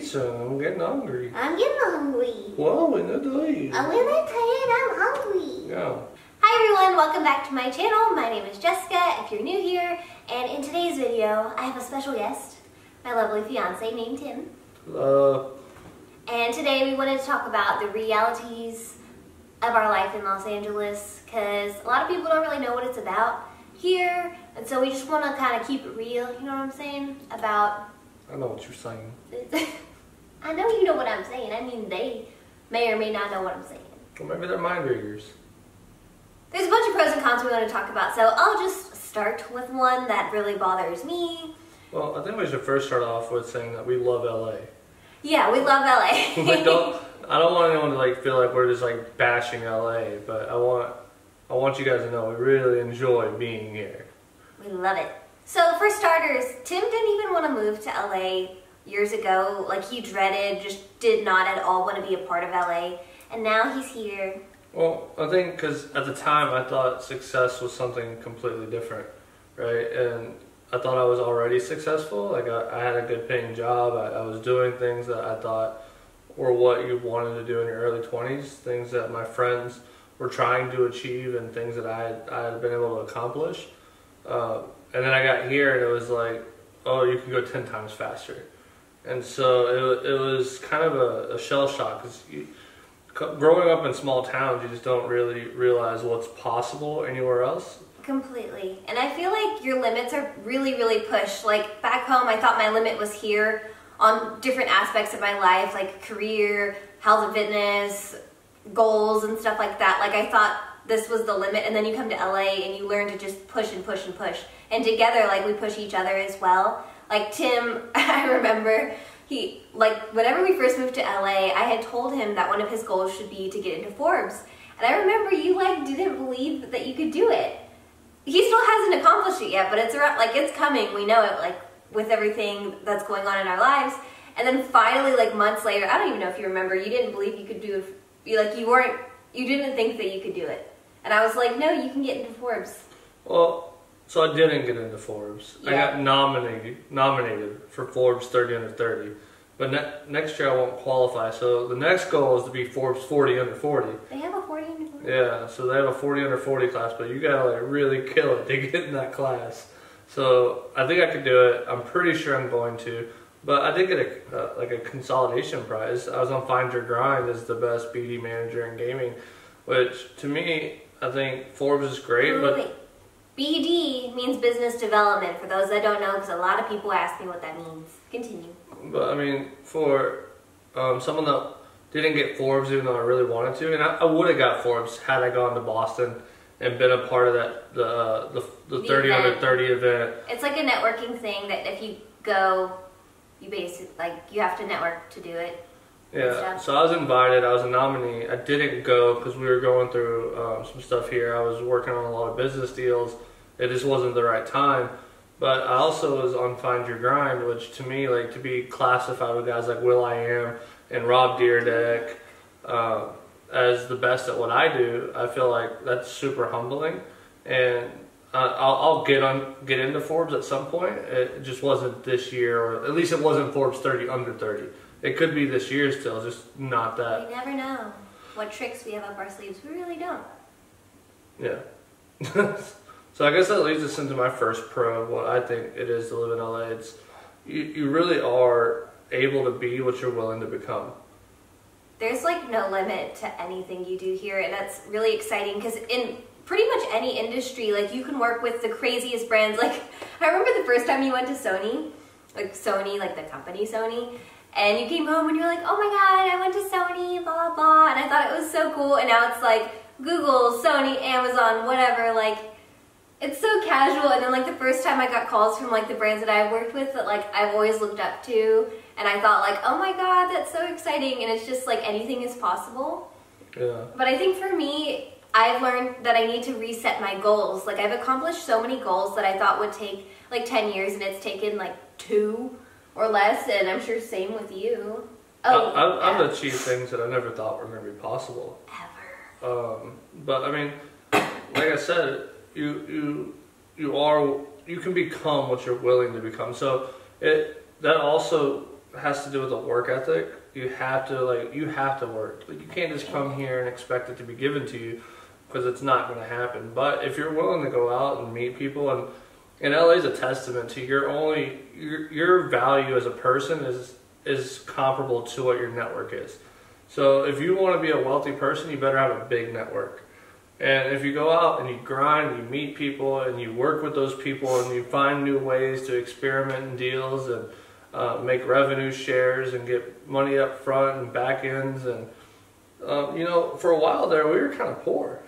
pizza. I'm getting hungry. I'm getting hungry. Wow, when I tell you. I'm gonna tell you I'm hungry. Yeah. Hi everyone, welcome back to my channel. My name is Jessica, if you're new here. And in today's video, I have a special guest, my lovely fiance named Tim. Hello. And today we wanted to talk about the realities of our life in Los Angeles, because a lot of people don't really know what it's about here. And so we just want to kind of keep it real, you know what I'm saying? About... I know what you're saying. I know you know what I'm saying. I mean, they may or may not know what I'm saying. Well, maybe they're mind readers. There's a bunch of pros and cons we want to talk about, so I'll just start with one that really bothers me. Well, I think we should first start off with saying that we love LA. Yeah, we love LA. I don't want anyone to feel like we're just bashing LA, but I want you guys to know we really enjoy being here. We love it. So for starters, Tim didn't even want to move to LA years ago. He dreaded, just did not at all want to be a part of LA. And now he's here. Well, I think because at the time I thought success was something completely different, right? And I thought I was already successful. I had a good paying job. I was doing things that I thought were what you wanted to do in your early 20s, things that my friends were trying to achieve and things that I had been able to accomplish. And then I got here and it was like, oh, you can go 10 times faster. And so it was kind of a shell shock, because growing up in small towns, you just don't really realize what's possible anywhere else. Completely. And I feel like your limits are really, really pushed. Back home, I thought my limit was here on different aspects of my life, like career, health and fitness, goals and stuff like that. I thought this was the limit, and then you come to LA and you learn to just push and push and push. And together, we push each other as well. Tim, I remember, whenever we first moved to LA, I had told him that one of his goals should be to get into Forbes. And I remember you, didn't believe that you could do it. He still hasn't accomplished it yet, but it's around, it's coming. We know it, with everything that's going on in our lives. And then finally, months later, I don't even know if you remember, you didn't believe you could do it. You didn't think that you could do it. And I was like, no, you can get into Forbes. Well, so I didn't get into Forbes. Yeah. I got nominated for Forbes 30 under 30. But next year I won't qualify. So the next goal is to be Forbes 40 under 40. They have a 40 under 40? Yeah, so they have a 40 under 40 class, but you gotta really kill it to get in that class. So I think I could do it. I'm pretty sure I'm going to. But I did get a consolidation prize. I was on Find Your Grind as the best BD manager in gaming, which to me, I think Forbes is great. Wait. BD means business development, for those that don't know, because a lot of people ask me what that means. Continue. But I mean, for someone that didn't get Forbes, even though I really wanted to, and I would have got Forbes had I gone to Boston and been a part of that the 30 under 30 event. It's like a networking thing that if you go, you basically you have to network to do it. Yeah, so I was invited. I was a nominee. I didn't go because we were going through some stuff here. I was working on a lot of business deals. It just wasn't the right time. But I also was on Find Your Grind, which to me, to be classified with guys like Will.i.am and Rob Dyrdek as the best at what I do, I feel like that's super humbling. And I'll get into Forbes at some point. It just wasn't this year, or at least it wasn't Forbes 30 under 30. It could be this year still, just not that. We never know what tricks we have up our sleeves. We really don't. Yeah. So I guess that leads us into my first pro of what I think it is to live in LA. It's you really are able to be what you're willing to become. There's no limit to anything you do here, and that's really exciting because in pretty much any industry, you can work with the craziest brands. I remember the first time you went to Sony, the company Sony, and you came home and you were like, oh my god, I went to Sony, blah, blah, and I thought it was so cool, and now it's Google, Sony, Amazon, whatever, it's so casual. And then the first time I got calls from the brands that I worked with that I've always looked up to, and I thought oh my god, that's so exciting, and it's just anything is possible. Yeah. But I think for me, I've learned that I need to reset my goals. I've accomplished so many goals that I thought would take 10 years, and it's taken 2 or less, and I'm sure same with you. Oh, I've achieved things that I never thought were going to be possible. Ever. But I mean, like I said, you can become what you're willing to become. So that also has to do with the work ethic. You have to work. Like, you can't just come here and expect it to be given to you, because it's not going to happen. But if you're willing to go out and meet people, and LA is a testament to your value as a person is comparable to what your network is. So if you want to be a wealthy person, you better have a big network. And if you go out and you grind, you meet people, and you work with those people, and you find new ways to experiment in deals and make revenue shares and get money up front and back ends, and for a while there, we were kind of poor.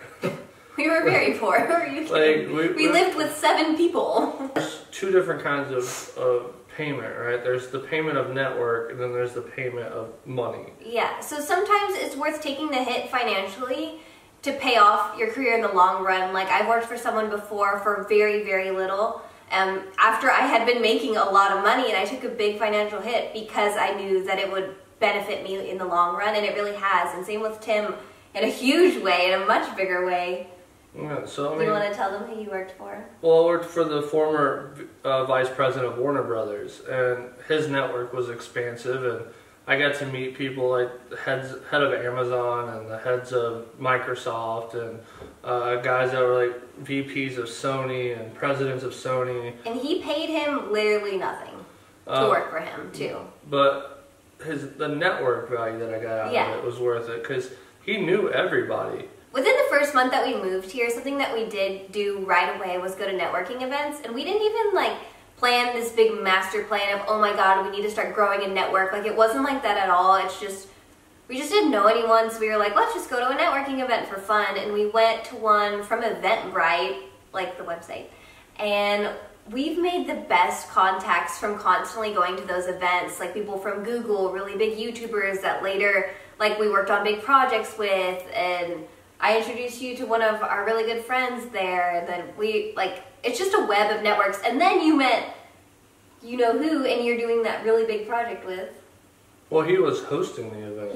We were very poor. Are you kidding? We lived with 7 people. There's 2 different kinds of payment, right? There's the payment of network, and then there's the payment of money. Yeah, so sometimes it's worth taking the hit financially to pay off your career in the long run. Like, I've worked for someone before for very, very little. After I had been making a lot of money, and I took a big financial hit because I knew that it would benefit me in the long run, and it really has. And same with Tim, in a huge way, in a much bigger way. Yeah, so Do you want to tell them who you worked for? Well, I worked for the former vice president of Warner Brothers, and his network was expansive, and I got to meet people like the head of Amazon and the heads of Microsoft, and guys that were like VPs of Sony and presidents of Sony. And he paid him literally nothing to work for him too. But the network value that I got out of it was worth it, because he knew everybody. Within the first month that we moved here, something that we did do right away was go to networking events, and we didn't even plan this big master plan of, oh my god, we need to start growing a network. It wasn't like that at all. It's just, we just didn't know anyone, so we were like, let's just go to a networking event for fun. And we went to one from Eventbrite, like the website, and we've made the best contacts from constantly going to those events, like people from Google, really big YouTubers that later, we worked on big projects with, and I introduced you to one of our really good friends there, and then it's just a web of networks. And then you met you-know-who, and you're doing that really big project with. Well, he was hosting the event.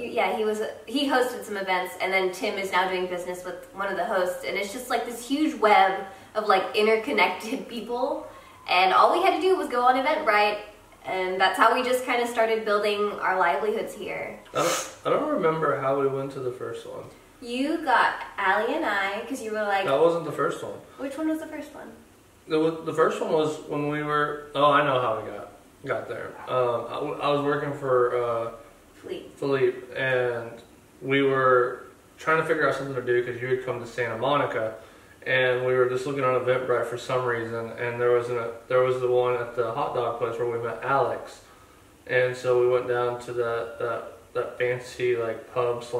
He hosted some events, and then Tim is now doing business with one of the hosts, and it's just this huge web of interconnected people, and all we had to do was go on Eventbrite, and that's how we just kind of started building our livelihoods here. I don't remember how we went to the first one. You got Allie and I, because you were like... That wasn't the first one. Which one was the first one? The first one was when we were... Oh, I know how we got there. I was working for Philippe, and we were trying to figure out something to do, because you had come to Santa Monica, and we were just looking on Eventbrite for some reason, and there was the one at the hot dog place where we met Alex, and so we went down to that fancy pub /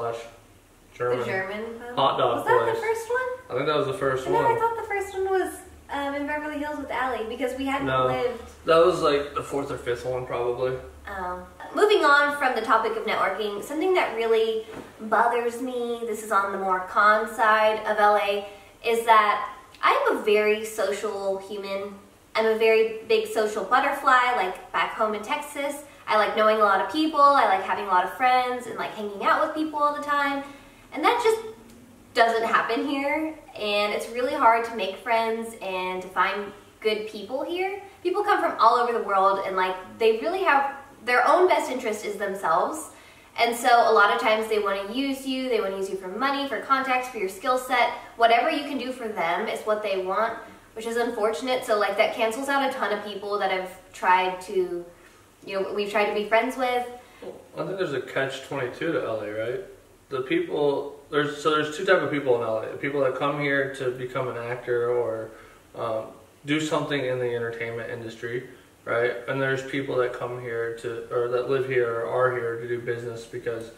German pub? Hot dog place. Was that the first one? I think that was the first one. No, I thought the first one was in Beverly Hills with Allie, because we hadn't lived. That was the 4th or 5th one, probably. Moving on from the topic of networking, something that really bothers me, this is on the more con side of LA, is that I'm a very social human. I'm a very big social butterfly, back home in Texas. I like knowing a lot of people, I like having a lot of friends, and hanging out with people all the time. And that just doesn't happen here, and it's really hard to make friends and to find good people here. People come from all over the world, and they really have their own best interest is themselves. And so a lot of times they want to use you, for money, for contacts, for your skill set. Whatever you can do for them is what they want, which is unfortunate. So that cancels out a ton of people that have tried to, we've tried to be friends with. I think there's a catch-22 to LA, right? There's 2 types of people in LA. The people that come here to become an actor or do something in the entertainment industry, right? And there's people that come here or that live here or are here to do business because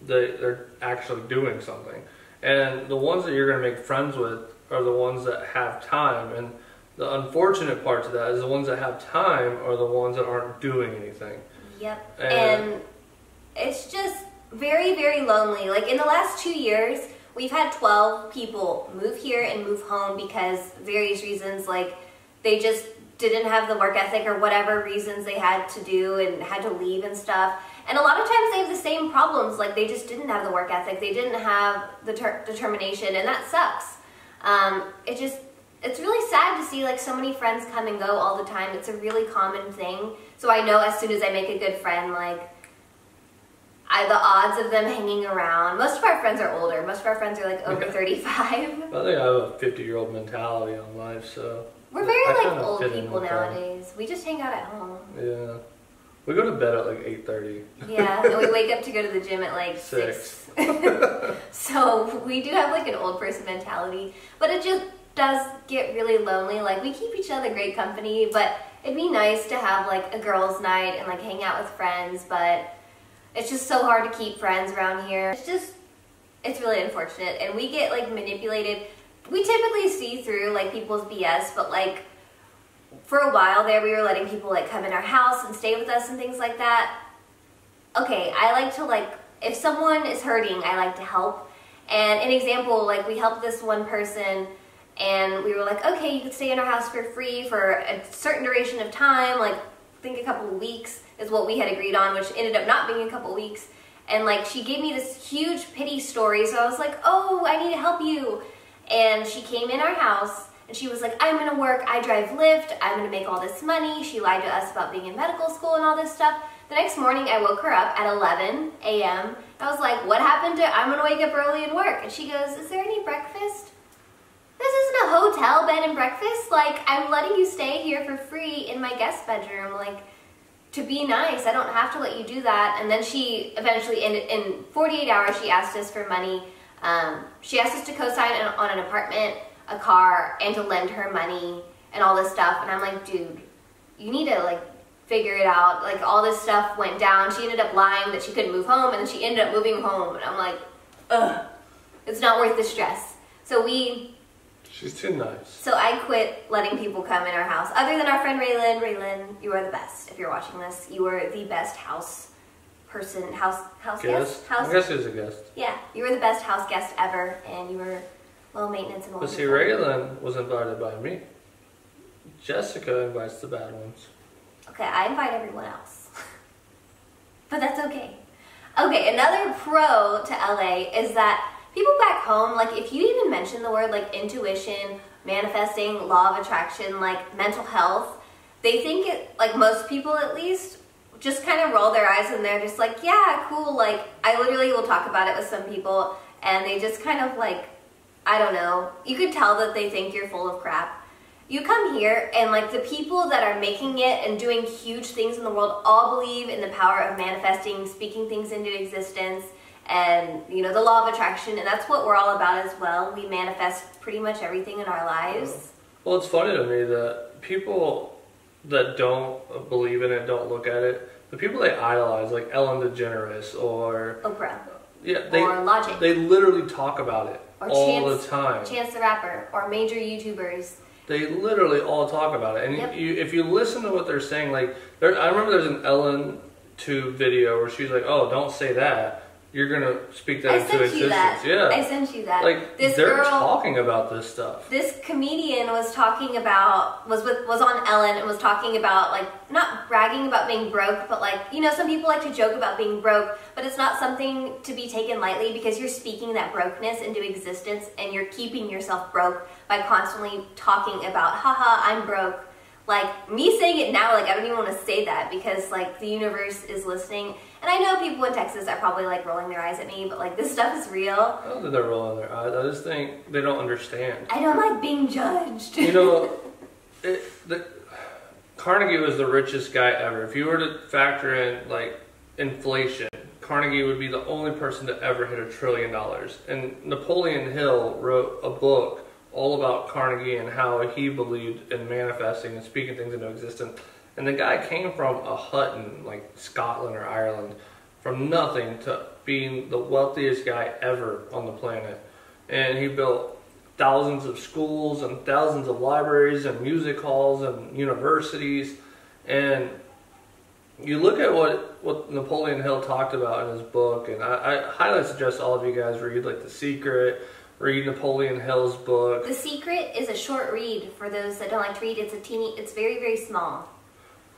they're actually doing something. And the ones that you're going to make friends with are the ones that have time. And the unfortunate part to that is the ones that have time are the ones that aren't doing anything. Yep. And it's just very, very lonely. In the last 2 years, we've had 12 people move here and move home because various reasons, they just didn't have the work ethic or whatever reasons they had to do and had to leave and stuff. And a lot of times they have the same problems, they just didn't have the work ethic, they didn't have the determination, and that sucks. it's really sad to see like so many friends come and go all the time. It's a really common thing. So I know as soon as I make a good friend, like the odds of them hanging around. Most of our friends are older. Most of our friends are like over 35. I think I have a 50-year-old mentality on life, so we're very like old people nowadays. We just hang out at home. Yeah. We go to bed at like 8:30. Yeah, and we wake up to go to the gym at like 6. So we do have like an old person mentality, but it just does get really lonely. Like we keep each other great company, but it'd be nice to have like a girls' night and like hang out with friends, but it's just so hard to keep friends around here. It's really unfortunate, and we get like manipulated. We typically see through like people's BS, but like for a while there, we were letting people like come in our house and stay with us and things like that. Okay, I like to like, if someone is hurting, I like to help. And an example, like we helped this one person and we were like, okay, you can stay in our house for free for a certain duration of time, like I think a couple of weeks is what we had agreed on, which ended up not being a couple of weeks. And like she gave me this huge pity story, so I was like, oh, I need to help you. And she came in our house and she was like, I'm gonna work, I drive Lyft, I'm gonna make all this money. She lied to us about being in medical school and all this stuff. The next morning I woke her up at 11 a.m. I was like, what happened to, I'm gonna wake up early and work. And she goes, is there any breakfast? This isn't a hotel bed and breakfast. Like, I'm letting you stay here for free in my guest bedroom. Like, to be nice, I don't have to let you do that. And then she eventually, in 48 hours, she asked us for money. She asked us to co-sign on an apartment, a car, and to lend her money and all this stuff. And I'm like, dude, you need to like figure it out. Like all this stuff went down. She ended up lying that she couldn't move home, and then she ended up moving home. And I'm like, ugh, it's not worth the stress. So she's too nice. So I quit letting people come in our house. Other than our friend Raylan. Raylan, you are the best. If you're watching this, you are the best house person, house guest? I guess he was a guest. Yeah, you were the best house guest ever, and you were low maintenance and wonderful. But see, Raylan was invited by me. Jessica invites the bad ones. Okay, I invite everyone else. But that's okay. Okay, another pro to LA is that people back home, like if you even mention the word like intuition, manifesting, law of attraction, like mental health, they think it, like most people at least, just kind of roll their eyes and they're just like, yeah, cool. Like I literally will talk about it with some people and they just kind of like, I don't know, you could tell that they think you're full of crap. You come here and like the people that are making it and doing huge things in the world all believe in the power of manifesting, speaking things into existence, and you know, the law of attraction, and that's what we're all about as well. We manifest pretty much everything in our lives. Well, it's funny to me that people that don't believe in it, don't look at it, the people they idolize, like Ellen DeGeneres or Oprah, or Logic, they literally talk about it or all the time. Chance the Rapper, or major YouTubers. They literally all talk about it, and yep. if you listen to what they're saying, like I remember there's an Ellen 2 video where she's like, "Oh, don't say that. You're gonna speak that into existence." Yeah, I sent you that. Like they're talking about this stuff. This comedian was talking about was on Ellen and was talking about like not bragging about being broke, but like, you know, some people like to joke about being broke, but it's not something to be taken lightly because you're speaking that brokenness into existence and you're keeping yourself broke by constantly talking about, haha, I'm broke. Like me saying it now, like I don't even want to say that because like the universe is listening. And I know people in Texas are probably like rolling their eyes at me, but like this stuff is real. I don't think they're rolling their eyes. I just think they don't understand. I don't like being judged. You know, Carnegie was the richest guy ever. If you were to factor in like inflation, Carnegie would be the only person to ever hit $1 trillion. And Napoleon Hill wrote a book all about Carnegie and how he believed in manifesting and speaking things into existence. And the guy came from a hut in like Scotland or Ireland, from nothing to being the wealthiest guy ever on the planet. And he built thousands of schools and thousands of libraries and music halls and universities. And you look at what Napoleon Hill talked about in his book, and I highly suggest all of you guys read like The Secret, read Napoleon Hill's book. The Secret is a short read for those that don't like to read. It's very, very small.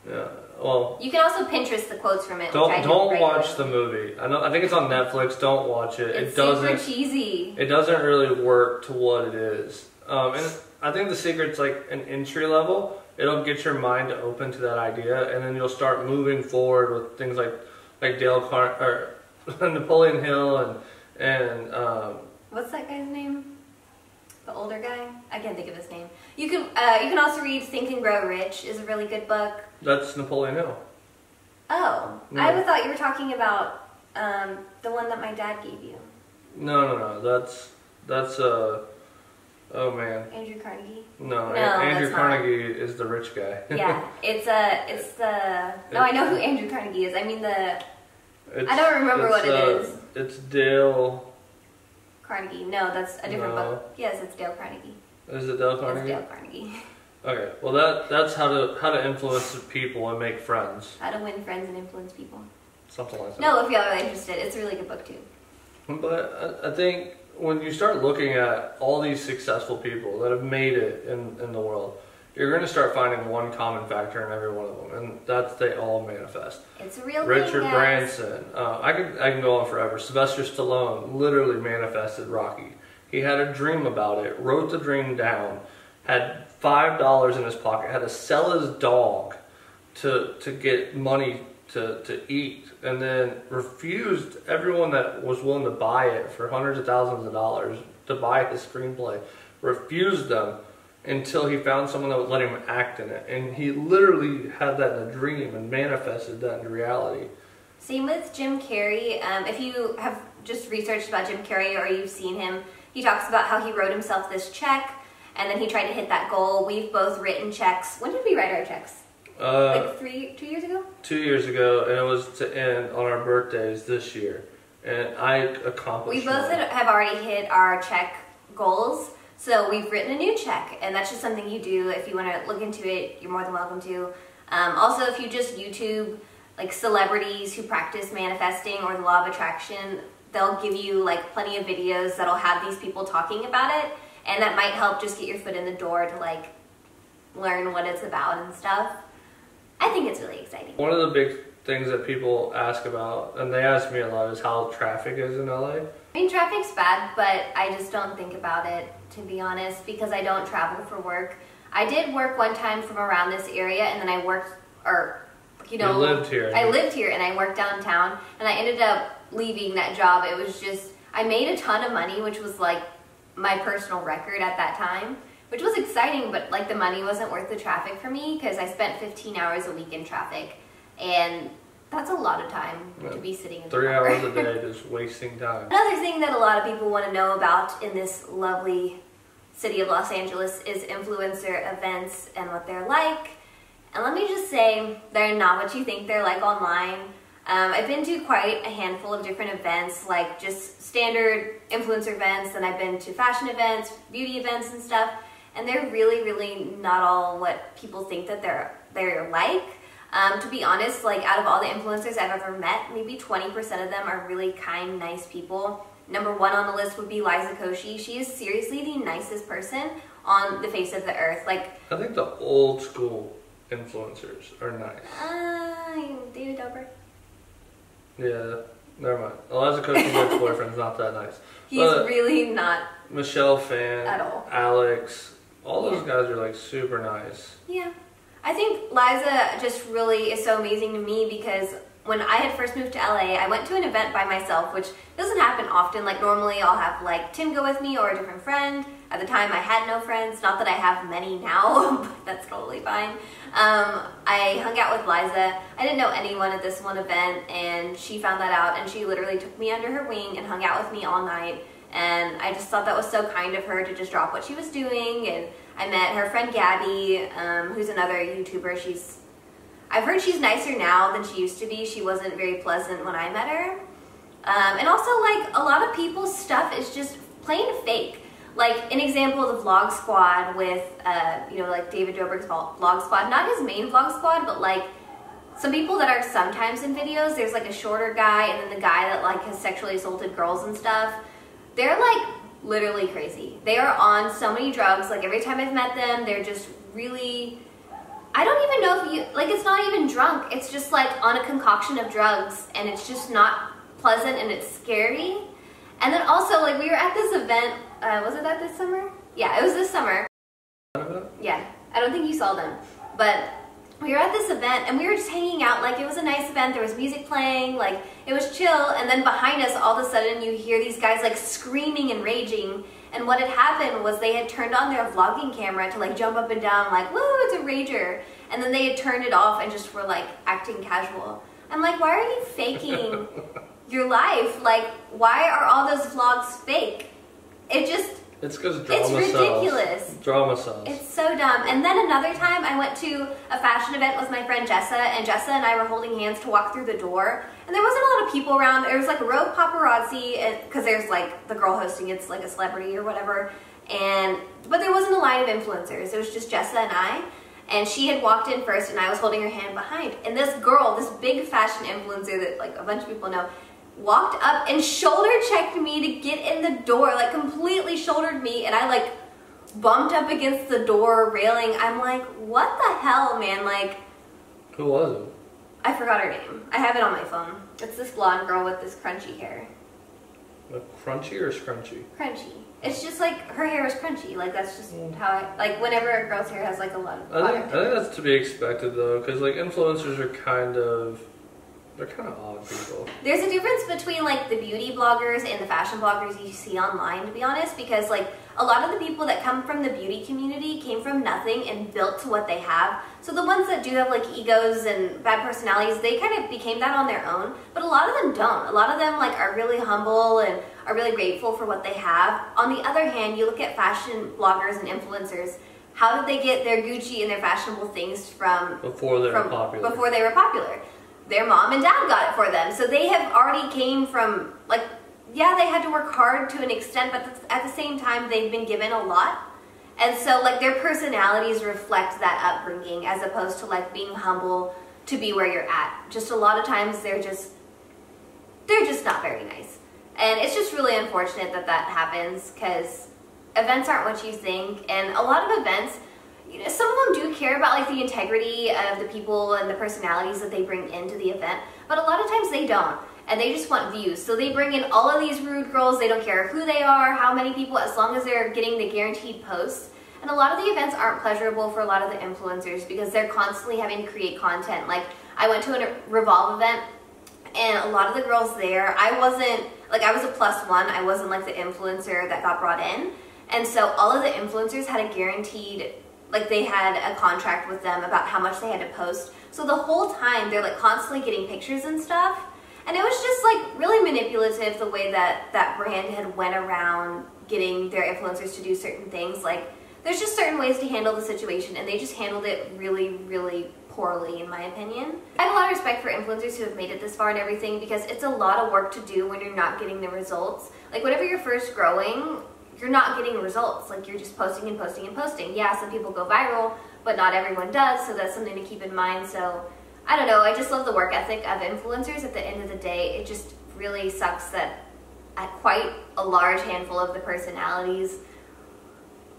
Yeah, well, you can also Pinterest the quotes from it. Don't watch the movie. I think it's on Netflix. Don't watch it. It's super cheesy. It doesn't really work to what it is. And I think the secret's like an entry level. It'll get your mind open to that idea, and then you'll start moving forward with things like Napoleon Hill and what's that guy's name? The older guy? I can't think of his name. You can also read Think and Grow Rich is a really good book. That's Napoleon Hill. Oh, Yeah. I thought you were talking about the one that my dad gave you. No. That's oh man. Andrew Carnegie. No, No, Andrew that's Carnegie is the rich guy. Yeah, it's the. No, I know who Andrew Carnegie is. I mean I don't remember what it is. It's Dale Carnegie. No, that's a different book. Yes, it's Dale Carnegie. Is it Dale Carnegie? It's Dale Carnegie. Okay, well that's how to influence people and make friends. How to win friends and influence people. Something like that. No, if y'all are interested, it's a really good book too. But I think when you start looking at all these successful people that have made it in the world, you're going to start finding one common factor in every one of them, and that's they all manifest. It's a real Richard thing, Branson, I can go on forever. Sylvester Stallone literally manifested Rocky. He had a dream about it, wrote the dream down, had $5 in his pocket, had to sell his dog to get money to eat, and then refused everyone that was willing to buy it for hundreds of thousands of dollars to buy his screenplay, refused them until he found someone that would let him act in it. And he literally had that in a dream and manifested that into reality. Same with Jim Carrey. If you have just researched about Jim Carrey or you've seen him, he talks about how he wrote himself this check and then he tried to hit that goal. We've both written checks. When did we write our checks? Like 2 years ago? 2 years ago, and it was to end on our birthdays this year. And I accomplished We both have already hit our check goals. So we've written a new check, and that's just something you do. If you want to look into it, you're more than welcome to. Also, if you just YouTube like celebrities who practice manifesting or the law of attraction, they'll give you like plenty of videos that'll have these people talking about it, and that might help just get your foot in the door to like learn what it's about and stuff. I think it's really exciting. One of the big things that people ask about, and they ask me a lot, is how traffic is in LA. I mean, traffic's bad, but I just don't think about it, to be honest, because I don't travel for work. I did work one time from around this area, and then I worked, you lived here. I lived here, and I worked downtown, and I ended up leaving that job. It was just, I made a ton of money, which was like my personal record at that time, which was exciting, but like the money wasn't worth the traffic for me because I spent 15 hours a week in traffic, and that's a lot of time to be sitting in the 3 car. hours a day just wasting time. Another thing that a lot of people want to know about in this lovely city of Los Angeles is influencer events and what they're like. And let me just say, they're not what you think they're like online. I've been to quite a handful of different events, like just standard influencer events, and I've been to fashion events, beauty events and stuff, and they're really, really not all what people think that they're like. To be honest, like out of all the influencers I've ever met, maybe 20% of them are really kind, nice people. Number one on the list would be Liza Koshy. She is seriously the nicest person on the face of the earth. Like, I think the old school influencers are nice. David Dobrik. Yeah, never mind. Eliza Koshy's boyfriend's not that nice. He's really not Michelle Phan, at all. Alex, all those guys are like super nice. Yeah. I think Liza just really is so amazing to me because when I had first moved to LA, I went to an event by myself, which doesn't happen often. Like normally I'll have like Tim go with me or a different friend. At the time I had no friends, not that I have many now, but that's totally fine. I hung out with Liza. I didn't know anyone at this one event, and she found that out, and she literally took me under her wing and hung out with me all night. And I just thought that was so kind of her to just drop what she was doing. And I met her friend Gabby, who's another YouTuber. I've heard she's nicer now than she used to be. She wasn't very pleasant when I met her. And also, like, a lot of people's stuff is just plain fake. Like, an example, the Vlog Squad with, like David Dobrik's Vlog Squad. Not his main Vlog Squad, but, like, some people that are sometimes in videos. There's, like, a shorter guy and then the guy that, like, has sexually assaulted girls and stuff. They're, like, literally crazy. They are on so many drugs. Like, every time I've met them, they're just really... I don't even know if you... Like, it's not even drunk. It's just, like, on a concoction of drugs, and it's just not pleasant, and it's scary. And then also, like, we were at this event... was it that this summer? Yeah, it was this summer. event? Yeah, I don't think you saw them, but we were at this event and we were just hanging out. Like, it was a nice event. There was music playing, like it was chill. And then behind us, all of a sudden you hear these guys like screaming and raging. And what had happened was they had turned on their vlogging camera to like jump up and down like, woo, it's a rager. And then they had turned it off and just were like acting casual. I'm like, why are you faking your life? Like, why are all those vlogs fake? It's because drama sells. It's ridiculous. Drama sells. It's so dumb. And then another time I went to a fashion event with my friend Jessa, and Jessa and I were holding hands to walk through the door. And there wasn't a lot of people around. There was like a row of paparazzi, because there's like the girl hosting, it's like a celebrity or whatever. But there wasn't a line of influencers. It was just Jessa and I. And she had walked in first, and I was holding her hand behind. And this girl, this big fashion influencer that like a bunch of people know, walked up and shoulder checked me to get in the door, like completely shouldered me, and I like bumped up against the door railing. I'm like, what the hell, man? Like, who was it? I forgot her name. I have it on my phone. It's this blonde girl with this crunchy hair. Crunchy or scrunchy? Crunchy. It's just like her hair is crunchy. Like, that's just how I like. Whenever a girl's hair has like a lot of I think that's to be expected though, because like influencers are they're kind of odd people. There's a difference between like the beauty bloggers and the fashion bloggers you see online, to be honest, because like a lot of the people that come from the beauty community came from nothing and built to what they have. So the ones that do have like egos and bad personalities, they kind of became that on their own, but a lot of them don't. A lot of them like are really humble and are really grateful for what they have. On the other hand, you look at fashion bloggers and influencers. How did they get their Gucci and their fashionable things from before they were popular? Before they were popular. Their mom and dad got it for them. So they have already came from, like, yeah, they had to work hard to an extent, but at the same time, they've been given a lot. And so, like, their personalities reflect that upbringing as opposed to, like, being humble to be where you're at. Just a lot of times, they're just not very nice. And it's just really unfortunate that that happens, because events aren't what you think. And a lot of events, you know, some of them do care about like the integrity of the people and the personalities that they bring into the event, but a lot of times they don't, and they just want views. So they bring in all of these rude girls. They don't care who they are, how many people, as long as they're getting the guaranteed posts. And a lot of the events aren't pleasurable for a lot of the influencers because they're constantly having to create content. Like, I went to a Revolve event, and a lot of the girls there, I was a +1. I wasn't like the influencer that got brought in. And so all of the influencers had a guaranteed, like they had a contract with them about how much they had to post. So the whole time they're like constantly getting pictures and stuff. And it was just like really manipulative the way that that brand had went around getting their influencers to do certain things. Like, there's just certain ways to handle the situation, and they just handled it really, really poorly, in my opinion. I have a lot of respect for influencers who have made it this far and everything, because it's a lot of work to do when you're not getting the results. Like, whenever you're first growing, you're not getting results. Like, you're just posting and posting and posting. Yeah, some people go viral, but not everyone does, so that's something to keep in mind. So, I don't know, I just love the work ethic of influencers. At the end of the day, it just really sucks that quite a large handful of the personalities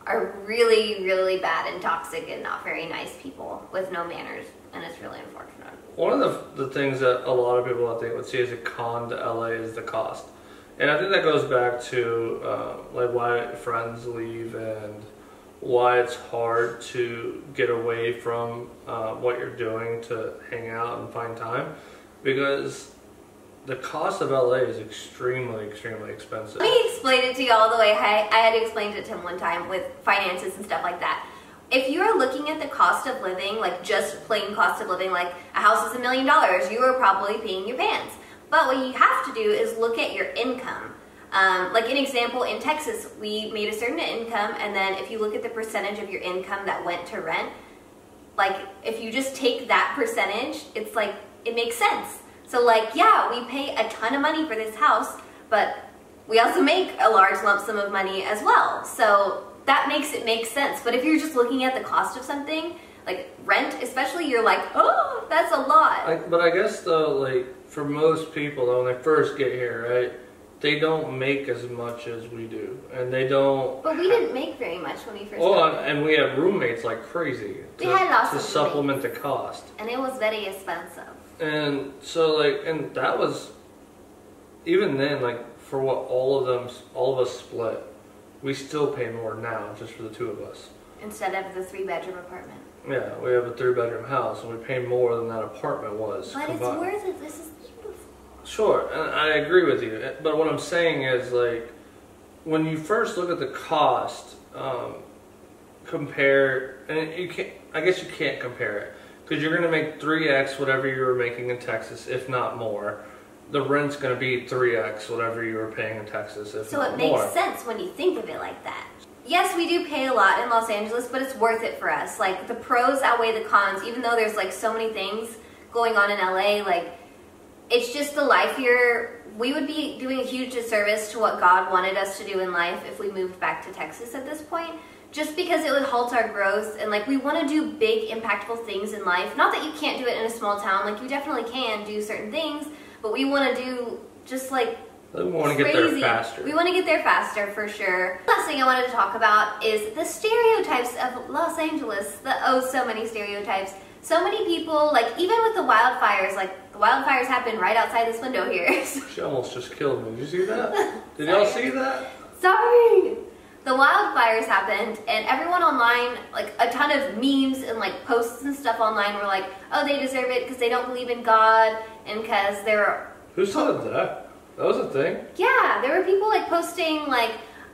are really, really bad and toxic and not very nice people with no manners, and it's really unfortunate. One of the things that a lot of people I think would see as a con to LA is the cost. And I think that goes back to like why friends leave and why it's hard to get away from what you're doing to hang out and find time, because the cost of LA is extremely, extremely expensive. Let me explain it to you all the way I had explained it to him one time with finances and stuff like that. If you're looking at the cost of living, like just plain cost of living, like a house is $1 million, you are probably peeing your pants. But what you have to do is look at your income. Like an example, in Texas, we made a certain income, and then if you look at the percentage of your income that went to rent, like if you just take that percentage, it's like, it makes sense. So like, yeah, we pay a ton of money for this house, but we also make a large lump sum of money as well. So that makes it make sense. But if you're just looking at the cost of something, like rent especially, you're like, oh, that's a lot. But I guess though, like for most people though, when they first get here, right, they don't make as much as we do, and they don't. But we didn't make very much when we first started. And we had roommates like crazy to supplement the cost, and it was very expensive. And so like, and that was, even then, like for what all of us split, we still pay more now just for the two of us. instead of the 3-bedroom apartment. Yeah, we have a 3-bedroom house, and we pay more than that apartment was. But combined. it's worth it. This is beautiful. Sure, and I agree with you. But what I'm saying is, like, when you first look at the cost, compare, and you can't. I guess you can't compare it because you're going to make 3x whatever you were making in Texas, if not more. The rent's going to be 3x whatever you were paying in Texas, if not more. So it makes sense when you think of it like that. Yes, we do pay a lot in Los Angeles, but it's worth it for us. Like, the pros outweigh the cons, even though there's like so many things going on in LA. Like, it's just the life here. We would be doing a huge disservice to what God wanted us to do in life if we moved back to Texas at this point, just because it would halt our growth. And like, we want to do big, impactful things in life. Not that you can't do it in a small town. Like, you definitely can do certain things, but we want to do just like we want to get there faster. We want to get there faster, for sure. Last thing I wanted to talk about is the stereotypes of Los Angeles. The so many stereotypes. So many people, like, even with the wildfires, like, the wildfires happen right outside this window here. She almost just killed me. Did you see that? Did y'all see that? Sorry. The wildfires happened, and everyone online, like, a ton of memes and like posts and stuff online were like, oh, they deserve it because they don't believe in God and because they're... Who said that? That was a thing? Yeah, there were people like posting like,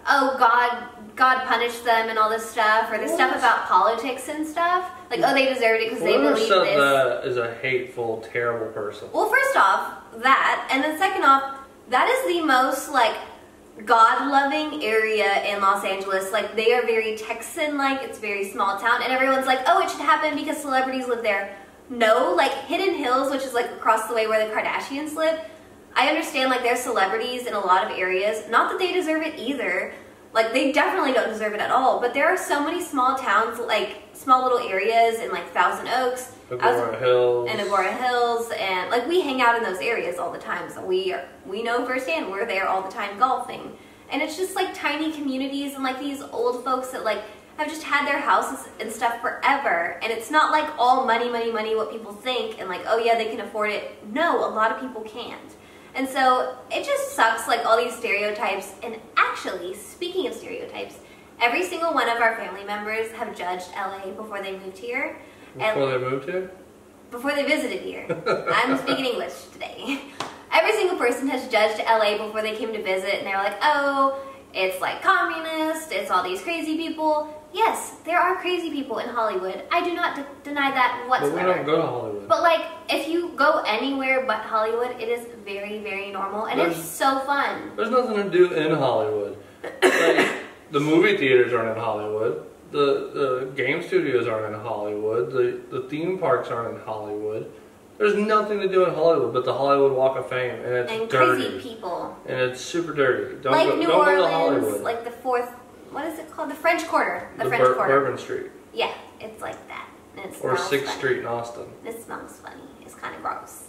oh, God punished them and all this stuff, or this stuff about politics and stuff. Like, oh, they deserved it because they believe this. Whoever said that is a hateful, terrible person. Well, first off, that, and then second off, that is the most like God-loving area in Los Angeles. Like, they are very Texan-like. It's a very small town, and everyone's like, oh, it should happen because celebrities live there. No, like Hidden Hills, which is like across the way where the Kardashians live, I understand, like, they're celebrities in a lot of areas. Not that they deserve it either. Like, they definitely don't deserve it at all. But there are so many small towns, like, small little areas in, like, Thousand Oaks. Agora Hills. And Agora Hills. And, like, we hang out in those areas all the time. So we know firsthand. We're there all the time golfing. And it's just, like, tiny communities and, like, these old folks that, like, have just had their houses and stuff forever. And it's not, like, all money, money, money, what people think. And, like, oh, yeah, they can afford it. No, a lot of people can't. And so it just sucks, like, all these stereotypes. And actually, speaking of stereotypes, every single one of our family members have judged LA before they moved here. Before they moved here? Before they visited here. I'm speaking English today. Every single person has judged LA before they came to visit, and they're like, oh, it's like communist, it's all these crazy people. Yes, there are crazy people in Hollywood. I do not deny that whatsoever. But we don't go to Hollywood. But, like, if you go anywhere but Hollywood, it is very, very normal, and it's so fun. There's nothing to do in Hollywood. Like, the movie theaters aren't in Hollywood. The game studios aren't in Hollywood. The theme parks aren't in Hollywood. There's nothing to do in Hollywood but the Hollywood Walk of Fame, and it's dirty. Crazy people. And it's super dirty. Don't like go, New don't Orleans, go to Hollywood. like the what is it called? The French Quarter. The French Quarter. Bourbon Street. Yeah, it's like that. And it or smells 6th funny. Street in Austin. It smells funny. It's kind of gross.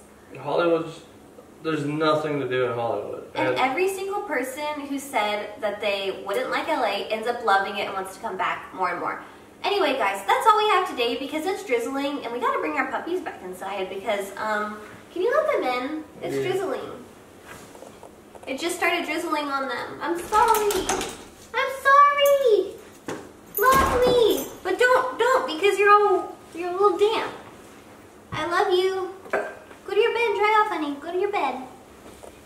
There's nothing to do in Hollywood. And every single person who said that they wouldn't like LA ends up loving it and wants to come back more and more. Anyway, guys, that's all we have today because it's drizzling and we gotta bring our puppies back inside because, can you let them in? It's drizzling. It just started drizzling on them. I'm sorry. I'm sorry. Love me. But don't because you're a little damp. I love you. Go to your bed and dry off, honey. Go to your bed.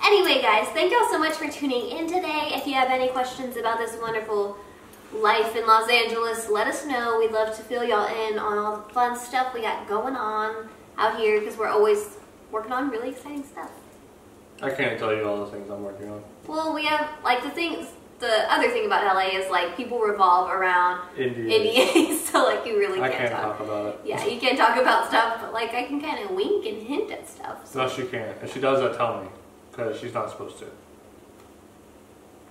Anyway, guys, thank y'all so much for tuning in today. If you have any questions about this wonderful life in Los Angeles, let us know. We'd love to fill y'all in on all the fun stuff we got going on out here because we're always working on really exciting stuff. I can't tell you all the things I'm working on. Well, we have, like, the other thing about LA is, like, people revolve around Indians. So, like, you really can't talk about it. Yeah, you can't talk about stuff, but, like, I can kind of wink and hint at stuff. So. No, she can't. If she does that, tell me. Because she's not supposed to.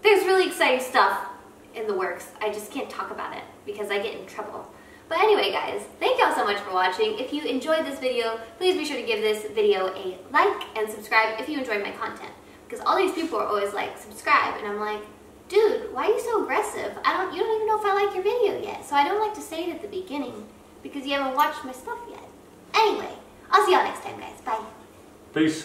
There's really exciting stuff in the works. I just can't talk about it because I get in trouble. But anyway, guys, thank y'all so much for watching. If you enjoyed this video, please be sure to give this video a like and subscribe if you enjoyed my content. Because all these people are always like, subscribe, and I'm like, dude, why are you so aggressive? You don't even know if I like your video yet. So I don't like to say it at the beginning because you haven't watched my stuff yet. Anyway, I'll see y'all next time, guys. Bye. Peace.